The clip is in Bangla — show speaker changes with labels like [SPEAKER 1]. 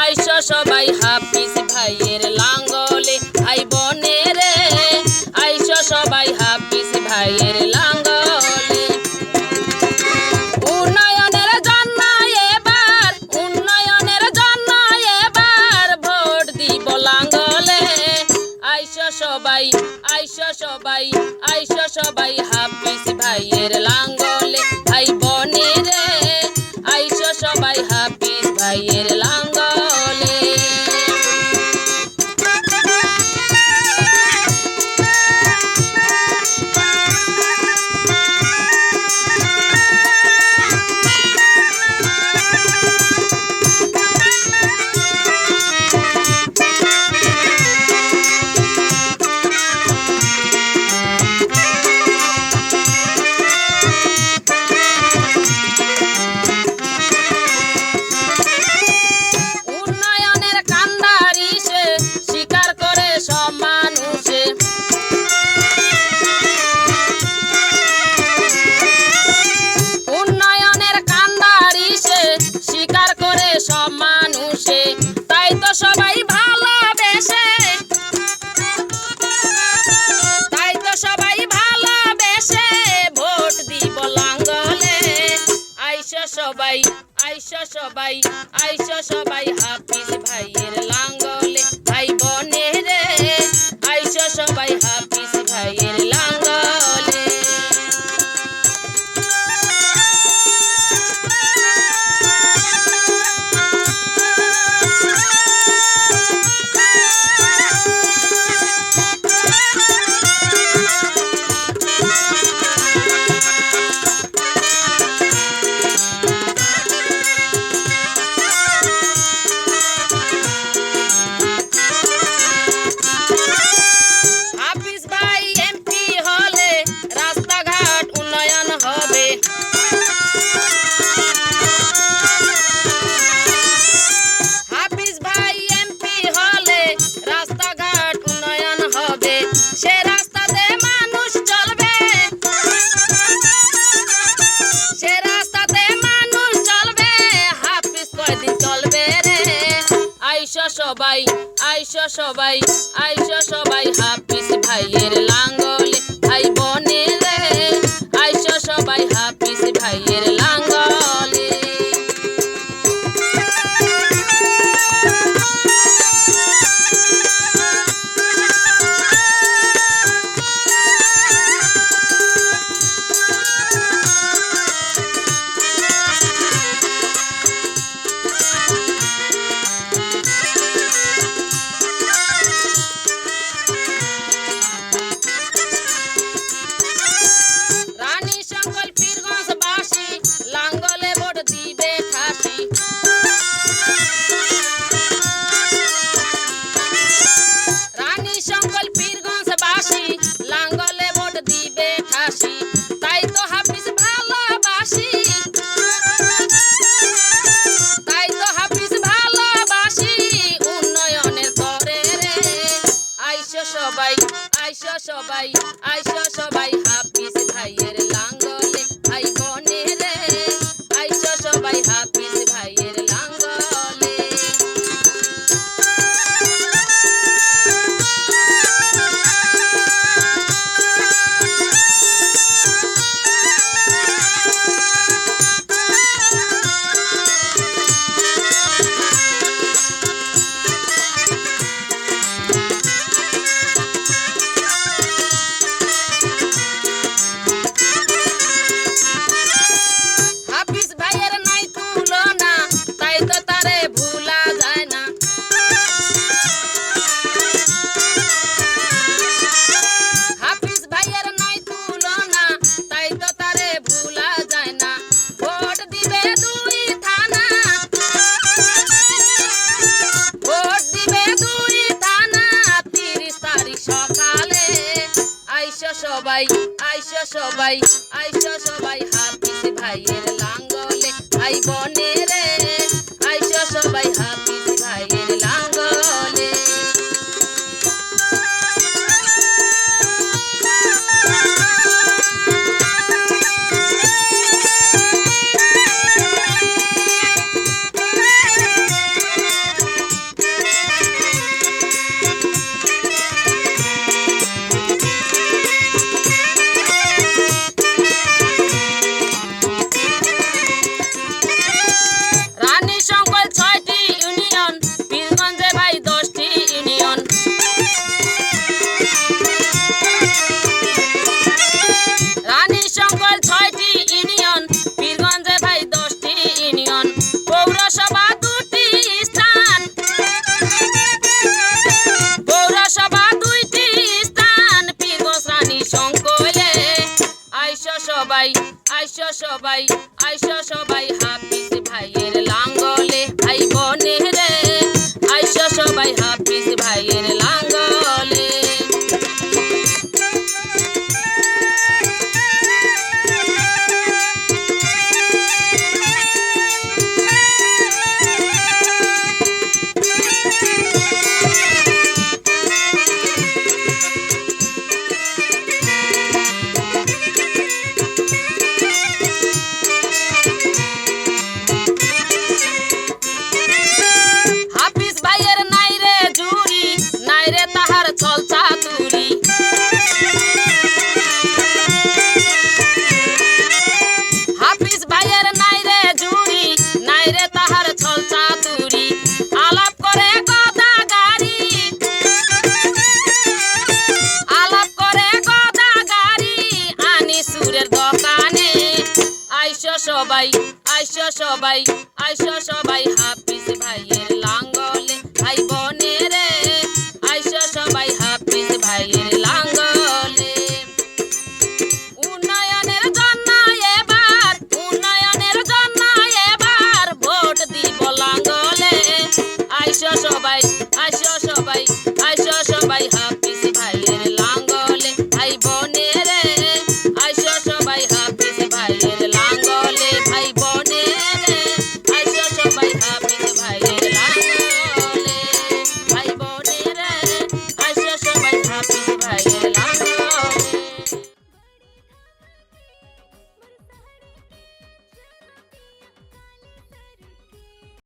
[SPEAKER 1] আইসো সবাই হাফিজ ভাইয়ের লাঙ্গলে ভাই বনে রে আইসো সবাই হাফিজ ভাইয়ের লাঙ্গলে উন্নয়নের জন্য এবার ভোট দিব লাঙ্গলে আইসো সবাই হাফিজ ভাইয়ের লাঙ্গলে ভাই বনে রে আইসো সবাই হাফিজ ভাইয়ের লাঙ্গলে আইসো সবাই হাফিজ ভাইয়ের লাঙ্গলে ভাই বনে রে আইসো সবাই হাফিজ ভাইয়ের লাঙ্গলে আইসো সবাই হাফিজ ভাইয়ের লাঙ্গলে ভাই বনে রে আইসো সবাই হাফিজ ভাইয়ের লাঙ্গলে আইসো সবাই হাফিজ ভাইয়ের লাঙ্গলে ভাই বনে রে আইসো সবাই হাফিজ ভাইয়ের লাঙ্গলে আইসো সবাই হাফিজ ভাইয়ের লাঙ্গলে ভাই বনে রে আইসো সবাই হাফিজ ভাইয়ের লাঙ্গলে ভাই বনে রে আইসো সবাই হাফিজ ভাইয়ের লাঙ্গলে। হাফিজ ভাইয়ের নাই রে জুরি নাই রে তাহার ছল চাতুরি। হাফিজ ভাইয়ের নাই রে জুরি নাই রে তাহার ছল চাতুরি। আলাপ করে গদা গাড়ি আলাপ করে গদা গাড়ি আনি সুরের দোকানে। আইসো সবাই আইসো সবাই আইসো সবাই